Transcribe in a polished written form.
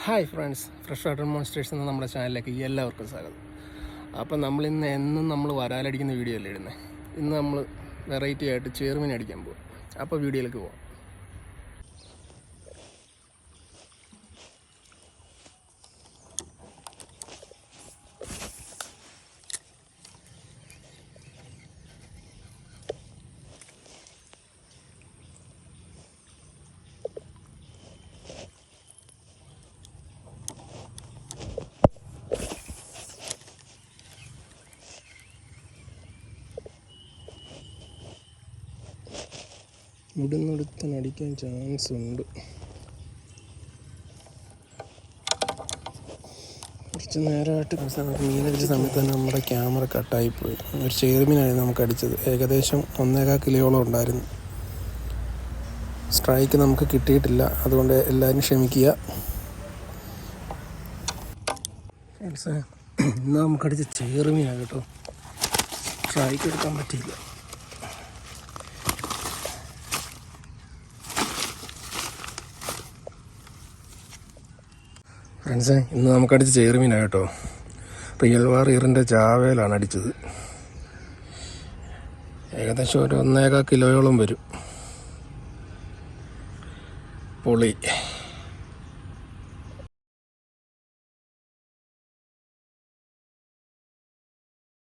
Hi friends, fresh water monsters എന്ന നമ്മുടെ ചാനലിലേക്ക് എല്ലാവർക്കും സ്വാഗതം. അപ്പം നമ്മളിന്ന് എന്നും നമ്മൾ വരാലടിക്കുന്ന വീഡിയോ അല്ലേ ഇടുന്നത്. ഇന്ന് നമ്മൾ വെറൈറ്റി ആയിട്ട് ചേർമീൻ അടിക്കാൻ പോകും. അപ്പോൾ വീഡിയോയിലേക്ക് പോകാം. ഇവിടുന്നടുത്ത് അടിക്കാൻ ചാൻസ് ഉണ്ട്. കുറച്ച് നേരമായിട്ട് മീനടിച്ച സമയത്ത് തന്നെ നമ്മുടെ ക്യാമറ കട്ടായിപ്പോയി. ഒരു ചേർമീനായിരുന്നു നമുക്ക് അടിച്ചത്. ഏകദേശം 1.25 കിലോയോളം ഉണ്ടായിരുന്നു. സ്ട്രൈക്ക് നമുക്ക് കിട്ടിയിട്ടില്ല, അതുകൊണ്ട് എല്ലാവരും ക്ഷമിക്കുക. ഫ്രണ്ട്സ്, ഇന്ന് നമുക്കടിച്ച ചേർമീനാണ് കേട്ടോ. സ്ട്രൈക്ക് എടുക്കാൻ പറ്റിയില്ല. ഫ്രണ്ട്സേ, ഇന്ന് നമുക്കടിച്ച് ചേർമീനാണ് കേട്ടോ. റിയൽ വാറിയറിൻ്റെ ചാവേലാണ് അടിച്ചത്. ഏകദേശം ഒരു 1.25 കിലോയോളം വരും. പൊളി.